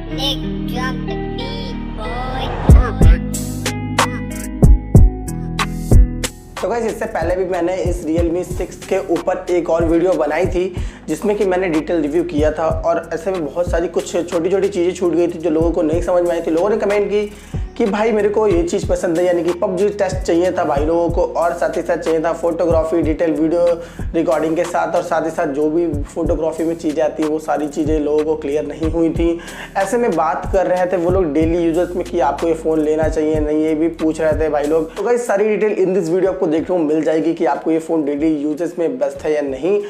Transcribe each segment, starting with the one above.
Drop the beat, boy. तो guys इससे पहले भी मैंने इस Realme 6 के ऊपर एक और वीडियो बनाई थी जिसमें कि मैंने डिटेल रिव्यू किया था और ऐसे में बहुत सारी कुछ छोटी छोटी चीज़ें छूट गई थी जो लोगों को नहीं समझ में आई थी। लोगों ने कमेंट की कि भाई मेरे को ये चीज़ पसंद है, यानी कि PUBG टेस्ट चाहिए था भाई लोगों को, और साथ ही साथ चाहिए था फोटोग्राफी डिटेल वीडियो रिकॉर्डिंग के साथ, और साथ ही साथ जो भी फोटोग्राफी में चीज़ें आती है वो सारी चीज़ें लोगों को क्लियर नहीं हुई थी। ऐसे में बात कर रहे थे वो लोग डेली यूजर्स में कि आपको ये फ़ोन लेना चाहिए नहीं, ये भी पूछ रहे थे भाई लोग। तो गाइस सारी डिटेल इन दिस वीडियो आपको देखने को मिल जाएगी कि आपको ये फ़ोन डेली यूजर्स में बेस्ट है या नहीं,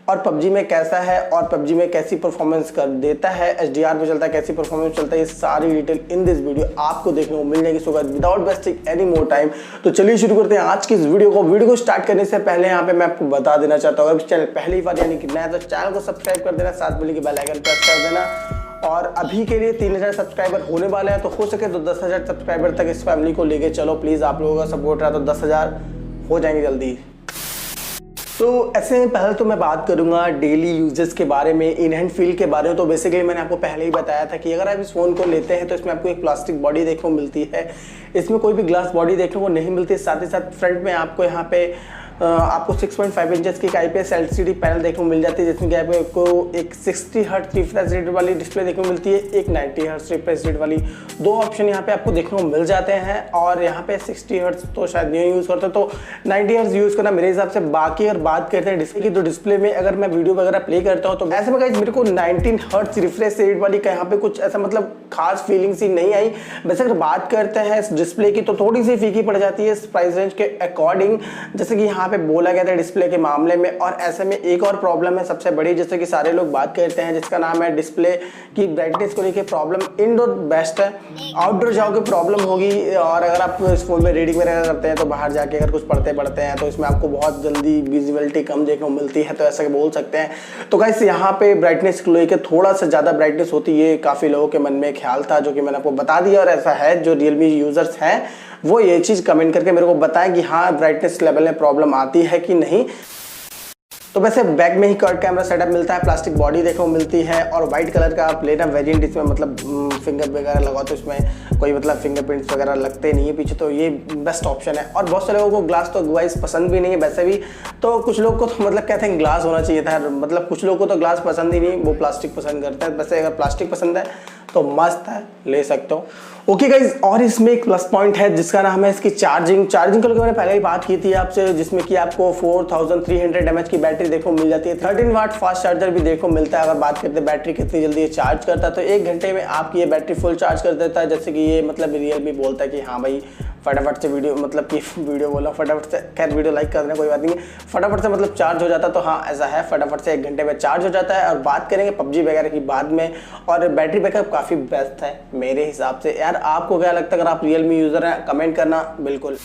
और PUBG में कैसा है, और PUBG में कैसी परफॉर्मेंस कर देता है, HDR पे चलता है, कैसी परफॉर्मेंस चलता है, ये सारी डिटेल इन दिस वीडियो आपको देखने को मिल जाएगी। So guys without wasting any more time तो चलिए शुरू करते हैं आज की इस वीडियो को। वीडियो को स्टार्ट करने से पहले यहाँ पे मैं आपको बता देना चाहता हूँ, अगर चैनल पहली बार यानी कि नया तो चैनल को सब्सक्राइब कर देना, साथ में बेल आइकन प्रेस कर देना। और अभी के लिए 3000 सब्सक्राइबर होने वाले हैं, तो हो सके तो 10,000 सब्सक्राइबर तक इस फैमिली को लेके चलो प्लीज़। आप लोगों का सपोर्ट रहा तो 10,000 हो जाएंगे जल्दी। तो ऐसे में पहले तो मैं बात करूंगा डेली यूजेस के बारे में, इन हैंड फील के बारे में। तो बेसिकली मैंने आपको पहले ही बताया था कि अगर आप इस फ़ोन को लेते हैं तो इसमें आपको एक प्लास्टिक बॉडी देखने को मिलती है, इसमें कोई भी ग्लास बॉडी देखने को नहीं मिलती। साथ ही साथ फ्रंट में आपको यहाँ पे आपको 6.5 इंचेस की IPS LCD पैनल देखने को मिल जाती है, जिसमें कि आपको एक 60 हर्ट्ज रिफ्रेश रेट वाली डिस्प्ले देखने को मिलती है, एक 90 हर्ट्ज रिफ्रेश रेट वाली। दो ऑप्शन यहाँ पे आपको देखने को मिल जाते हैं। और यहाँ पे 60 हर्ट्ज तो शायद नहीं यूज़ करते, तो 90 हर्ट्ज यूज़ करना मेरे हिसाब से। बाकी अगर बात करते हैं डिस्प्ले की, तो डिस्प्ले में अगर मैं वीडियो वगैरह प्ले करता हूँ तो ऐसे में गाइस मेरे को 19 हर्ट्ज रिफ्रेश रेट वाली का यहाँ पे कुछ ऐसा मतलब खास फीलिंग्स ही नहीं आई। वैसे अगर बात करते हैं इस डिस्प्ले की तो थोड़ी सी फीकी पड़ जाती है इस प्राइस रेंज के अकॉर्डिंग, जैसे कि यहाँ पे बोला गया था डिस्प्ले के मामले में। और ऐसे में एक और प्रॉब्लम है सबसे बड़ी, जैसे कि सारे लोग बात करते हैं, जिसका नाम है डिस्प्ले की ब्राइटनेस को लेकर प्रॉब्लम। इंडोर बेस्ट है, आउटडोर जाओगे प्रॉब्लम होगी। और अगर आप इस फोन में रीडिंग वगैरह करते हैं तो बाहर जाके अगर कुछ पढ़ते हैं तो इसमें आपको बहुत जल्दी विजिबिलिटी कम देखने को मिलती है, तो ऐसा बोल सकते हैं। तो गाइस यहाँ पे ब्राइटनेस को लेकर थोड़ा सा ज़्यादा ब्राइटनेस होती है, काफ़ी लोगों के मन में ख्याल था जो कि मैंने आपको बता दिया। और ऐसा है, जो Realme यूजर्स हैं वो ये चीज़ कमेंट करके मेरे को बताएं कि हाँ ब्राइटनेस लेवल में प्रॉब्लम आती है कि नहीं। तो वैसे बैक में ही कर्व कैमरा सेटअप मिलता है, प्लास्टिक बॉडी देखने को मिलती है, और वाइट कलर का आप लेना वेरिएंट, इसमें मतलब फिंगर वगैरह लगाओ तो इसमें कोई मतलब फिंगरप्रिंट्स वगैरह लगते नहीं है पीछे, तो ये बेस्ट ऑप्शन है। और बहुत से लोगों को ग्लास तो वाइज पसंद भी नहीं है वैसे भी, तो कुछ लोग को तो मतलब कहते हैं ग्लास होना चाहिए था, मतलब कुछ लोगों को तो ग्लास पसंद ही नहीं, वो प्लास्टिक पसंद करते हैं। वैसे अगर प्लास्टिक पसंद है तो मस्त है, ले सकते हो। ओके गाइज, और इसमें एक प्लस पॉइंट है जिसका नाम है इसकी चार्जिंग को लेकर मैंने पहले ही बात की थी आपसे, जिसमें कि आपको 4300 mAh की बैटरी देखो मिल जाती है। 13 वाट फास्ट चार्जर भी देखो मिलता है। अगर बात करते हैं बैटरी कितनी जल्दी ये चार्ज करता है, तो 1 घंटे में आपकी ये बैटरी फुल चार्ज कर देता है। जैसे कि ये मतलब Realme बोलता है कि हाँ भाई फटाफट से वीडियो, मतलब कि वीडियो बोला फटाफट से, खैर वीडियो लाइक कर देना कोई बात नहीं, फटाफट से मतलब चार्ज हो जाता है। तो हाँ ऐसा है, फटाफट से 1 घंटे में चार्ज हो जाता है। और बात करेंगे PUBG वगैरह की बाद में, और बैटरी बैकअप काफ़ी बेस्ट है मेरे हिसाब से। यार आपको क्या लगता है, अगर आप Realme यूज़र हैं कमेंट करना बिल्कुल।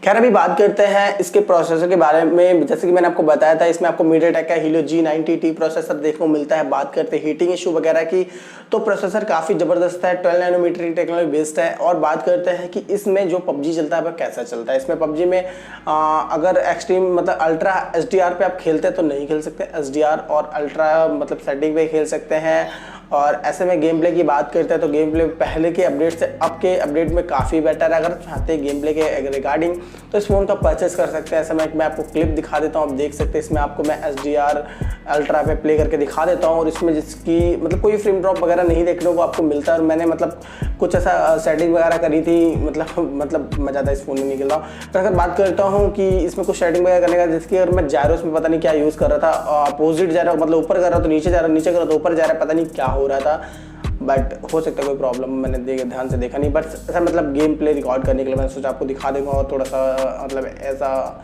खैर अभी बात करते हैं इसके प्रोसेसर के बारे में। जैसे कि मैंने आपको बताया था, इसमें आपको MediaTek का helio G90T प्रोसेसर देखने को मिलता है। बात करते हैं हीटिंग इशू वगैरह की, तो प्रोसेसर काफ़ी ज़बरदस्त है, 12 नैनोमीटर की टेक्नोलॉजी बेस्ड है। और बात करते हैं कि इसमें जो PUBG चलता है वह कैसा चलता है। इसमें PUBG में अगर एक्सट्रीम मतलब अल्ट्रा HDR पे आप खेलते हैं तो नहीं खेल सकते, HDR और अल्ट्रा मतलब सेटिंग पे खेल सकते हैं। और ऐसे में गेम प्ले की बात करते हैं तो गेम प्ले पहले के अपडेट से अब के अपडेट में काफ़ी बेटर है। अगर चाहते हैं गेम प्ले के रिगार्डिंग तो इस फ़ोन का परचेस कर सकते हैं। ऐसे में मैं आपको क्लिप दिखा देता हूँ, आप देख सकते हैं। इसमें आपको मैं HDR अल्ट्रा पे प्ले करके दिखा देता हूँ, और इसमें जिसकी मतलब कोई फ्रेम ड्रॉप वगैरह नहीं देखने को आपको मिलता है। और मैंने मतलब कुछ ऐसा सेटिंग वगैरह करी थी, मतलब मैं ज़्यादा इस फ़ोन में नहीं खेल रहा हूँ। तो अगर बात करता हूँ कि इसमें कुछ सेटिंग वगैरह करने का, जिसकी अगर मैं जायरोस में पता नहीं क्या यूज़ कर रहा था, अपोजिट जा रहा मतलब ऊपर कर रहा तो नीचे जा रहा, नीचे कर रहा तो ऊपर जा रहा, पता नहीं क्या हो रहा था, बट हो सकता है कोई प्रॉब्लम, मैंने ध्यान से देखा नहीं। बट ऐसा मतलब गेम प्ले रिकॉर्ड करने के लिए मैंने सोचा आपको दिखा दूंगा, और थोड़ा सा मतलब ऐसा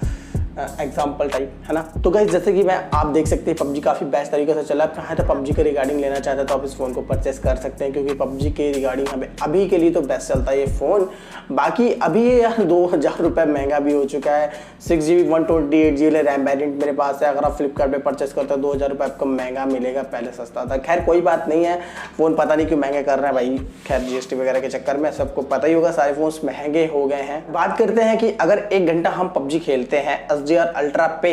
एग्जाम्पल टाइप है ना। तो गाइस जैसे कि आप देख सकते हैं PUBG काफ़ी बेस्ट तरीके से चला। आप चाहे तो PUBG के रिगार्डिंग लेना चाहते हैं तो आप इस फ़ोन को परचेस कर सकते हैं, क्योंकि PUBG के रिगार्डिंग हमें अभी के लिए तो बेस्ट चलता है ये फ़ोन। बाकी अभी ये यार 2000 रुपये महंगा भी हो चुका है। 6GB 128GB रैम वेरिएंट मेरे पास है। अगर आप फ्लिपकार्ट पर परचेस करते हो 2000 रुपये आपको महंगा मिलेगा, पहले सस्ता था। खैर कोई बात नहीं है, फ़ोन पता नहीं क्यों महंगे कर रहे हैं भाई, खैर GST वगैरह के चक्कर में सबको पता ही होगा, सारे फ़ोन्स महंगे हो गए हैं। बात करते हैं कि अगर 1 घंटा हम PUBG खेलते हैं HDR अल्ट्रा पे,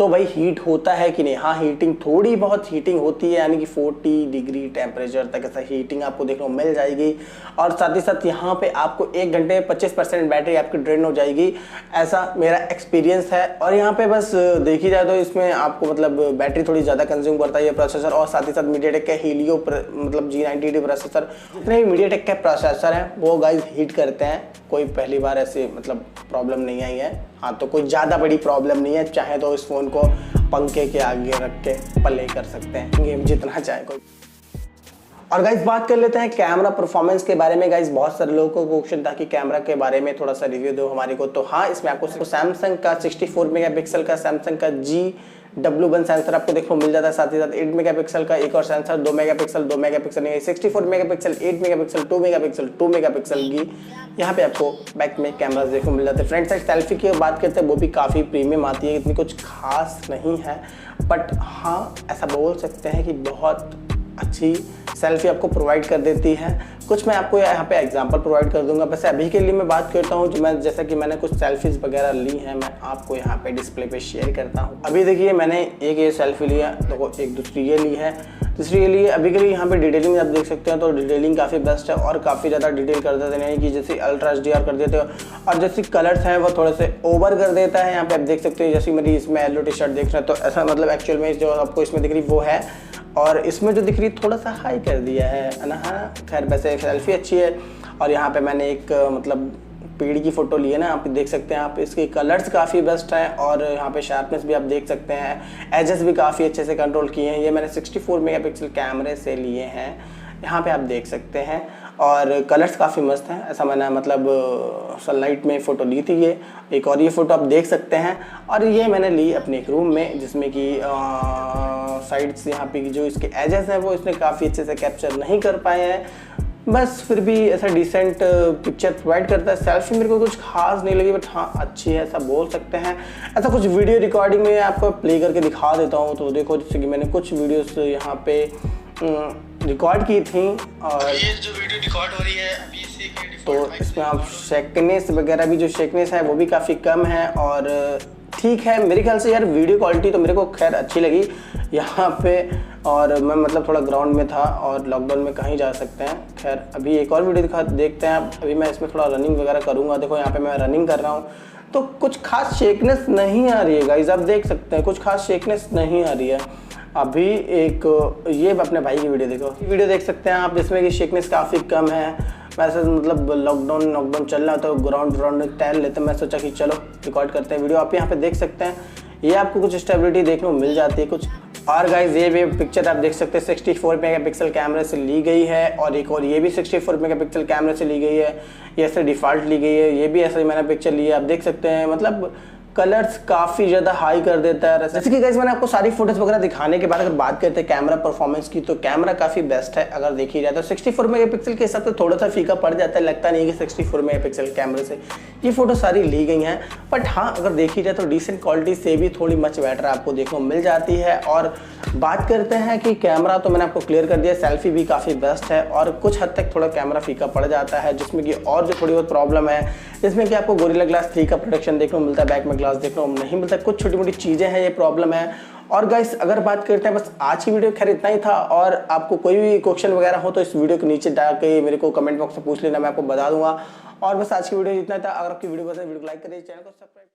तो भाई हीट होता है कि नहीं। हाँ, हीटिंग थोड़ी बहुत हीटिंग होती है, यानी कि 40 डिग्री टेम्परेचर तक ऐसा हीटिंग आपको देखने को मिल जाएगी। और साथ ही साथ यहाँ पे आपको 1 घंटे में 25% बैटरी आपकी ड्रेन हो जाएगी, ऐसा मेरा एक्सपीरियंस है। और यहाँ पे बस देखी जाए तो इसमें आपको मतलब बैटरी थोड़ी ज़्यादा कंज्यूम करता है ये प्रोसेसर। और साथ ही साथ मीडियाटेक का हेलियो मतलब G90 प्रोसेसर, जितने भी मीडियाटेक के प्रोसेसर हैं वो गाइस हीट करते हैं। कोई पहली बार ऐसे मतलब प्रॉब्लम नहीं आई है। हाँ, तो कोई ज़्यादा बड़ी प्रॉब्लम नहीं है। चाहे तो इस फ़ोन को पंखे के आगे रख के प्ले कर सकते हैं गेम जितना चाहे कोई। और गाइस बात कर लेते हैं कैमरा परफॉर्मेंस के बारे में। गाइस बहुत सारे लोगों को क्वेश्चन था कि कैमरा के बारे में थोड़ा सा रिव्यू दो हमारे को। तो हाँ, इसमें आपको सैमसंग का 64 मेगापिक्सल का सैमसंग का G1 सेंसर आपको देखने को मिल जाता है। साथ ही साथ 8 मेगापिक्सल का एक और सेंसर, 2 मेगापिक्सल नहीं, 64 मेगापिक्सल, 8 मेगापिक्सल, 2 मेगापिक्सल की यहाँ पे आपको बैक में कैमरास देखने को मिल जाते हैं। फ्रंट साइड सेल्फी की बात करते हैं, वो भी काफ़ी प्रीमियम आती है, इतनी कुछ खास नहीं है, बट हाँ ऐसा बोल सकते हैं कि बहुत अच्छी सेल्फी आपको प्रोवाइड कर देती है। कुछ मैं आपको यहाँ पे एग्जांपल प्रोवाइड कर दूंगा। वैसे अभी के लिए मैं बात करता हूँ जो मैं जैसा कि मैंने कुछ सेल्फीज वगैरह ली हैं, मैं आपको यहाँ पे डिस्प्ले पे शेयर करता हूँ। अभी देखिए मैंने एक ये सेल्फी लिया, तो एक दूसरी ये ली है, तीसरी ये ली है। अभी के लिए यहाँ पे डिटेलिंग आप देख सकते हैं, तो डिटेलिंग काफ़ी बेस्ट है और काफ़ी ज़्यादा डिटेल कर देते हैं, कि जैसे अल्ट्रा HDR कर देते हो और जैसे कलर्स हैं वो थोड़े से ओवर कर देता है। यहाँ पे आप देख सकते हैं, जैसे मेरी इसमें येलो टी शर्ट देख रहे हैं, तो ऐसा मतलब एक्चुअल में जो आपको इसमें दिख रही वो है, और इसमें जो दिख रही थोड़ा सा हाई कर दिया है ना। हाँ खैर, वैसे सेल्फी अच्छी है। और यहाँ पे मैंने एक मतलब पेड़ की फ़ोटो ली है ना, आप देख सकते हैं। आप इसके कलर्स काफ़ी बेस्ट हैं और यहाँ पे शार्पनेस भी आप देख सकते हैं, एजेस भी काफ़ी अच्छे से कंट्रोल किए हैं। ये मैंने 64 मेगापिक्सल कैमरे से लिए हैं, यहाँ पे आप देख सकते हैं। और कलर्स काफ़ी मस्त हैं, ऐसा मैंने मतलब सनलाइट में फ़ोटो ली थी ये। एक और ये फ़ोटो आप देख सकते हैं। और ये मैंने ली अपने एक रूम में, जिसमें कि साइड्स यहाँ पे जो इसके एजेस हैं वो इसने काफ़ी अच्छे से कैप्चर नहीं कर पाए हैं, बस फिर भी ऐसा डिसेंट पिक्चर प्रोवाइड करता है। सेल्फी मेरे को कुछ खास नहीं लगी, बट हाँ अच्छी है, ऐसा बोल सकते हैं। ऐसा कुछ वीडियो रिकॉर्डिंग में आपको प्ले करके दिखा देता हूँ। तो देखो, जैसे कि मैंने कुछ वीडियोस यहाँ पे रिकॉर्ड की थी, और ये जो वीडियो रिकॉर्ड हो रही है अभी से तो इसमें आप शेकनेस वगैरह भी, जो शेकनेस है वो भी काफ़ी कम है और ठीक है मेरे ख्याल से। यार वीडियो क्वालिटी तो मेरे को खैर अच्छी लगी यहाँ पे। और मैं मतलब थोड़ा ग्राउंड में था और लॉकडाउन में कहीं जा सकते हैं। खैर अभी एक और वीडियो देखते हैं। अभी मैं इसमें थोड़ा रनिंग वगैरह करूँगा। देखो यहाँ पे मैं रनिंग कर रहा हूँ, तो कुछ खास शेकनेस नहीं आ रही है गाइस, आप देख सकते हैं, कुछ खास शेकनेस नहीं आ रही है। अभी एक ये अपने भाई की वीडियो देखो, वीडियो देख सकते हैं आप, जिसमें कि शेकनेस काफ़ी कम है। वैसे मतलब लॉकडाउन चल रहा है, तो ग्राउंड टहल लेते हैं। मैं सोचा कि चलो रिकॉर्ड करते हैं वीडियो। आप यहाँ पे देख सकते हैं, ये आपको कुछ स्टेबिलिटी देखने को मिल जाती है कुछ। और गाइस ये भी पिक्चर आप देख सकते हैं 64 मेगापिक्सल कैमरे से ली गई है, और एक और ये भी 64 मेगापिक्सल कैमरे से ली गई है। ये ऐसे डिफ़ॉल्ट ली गई है, ये भी ऐसे ही मैंने पिक्चर ली है, आप देख सकते हैं। मतलब कलर्स काफ़ी ज़्यादा हाई कर देता है। जैसे कि गाइस मैंने आपको सारी फोटोज़ वगैरह दिखाने के बाद अगर बात करते हैं कैमरा परफॉर्मेंस की, तो कैमरा काफ़ी बेस्ट है। अगर देखी जाए तो 64 मेगापिक्सल के हिसाब से थोड़ा सा फीका पड़ जाता है, लगता नहीं है कि 64 मेगापिक्सल कैमरे से ये फ़ोटो सारी ली गई हैं। बट हाँ, अगर देखी जाए तो डिसेंट क्वालिटी से भी थोड़ी मच बेटर आपको देखने को मिल जाती है। और बात करते हैं कि कैमरा, तो मैंने आपको क्लियर कर दिया, सेल्फी भी काफ़ी बेस्ट है। और कुछ हद तक थोड़ा कैमरा फीका पड़ जाता है, जिसमें कि और जो थोड़ी बहुत प्रॉब्लम है, जिसमें कि आपको गोरिल्ला ग्लास 3 का प्रोटेक्शन देखने को मिलता है, बैक में ग्लास देखने को नहीं मिलता, कुछ छोटी मोटी चीज़ें हैं, ये प्रॉब्लम है। और गाइस अगर बात करते हैं, बस आज की वीडियो खैर इतना ही था। और आपको कोई भी क्वेश्चन वगैरह हो तो इस वीडियो के नीचे जाके मेरे को कमेंट बॉक्स में पूछ लेना, मैं आपको बता दूंगा। और बस आज की वीडियो इतना था। अगर आपकी वीडियो पसंद है, वीडियो को लाइक करिए, चैनल को सब्सक्राइब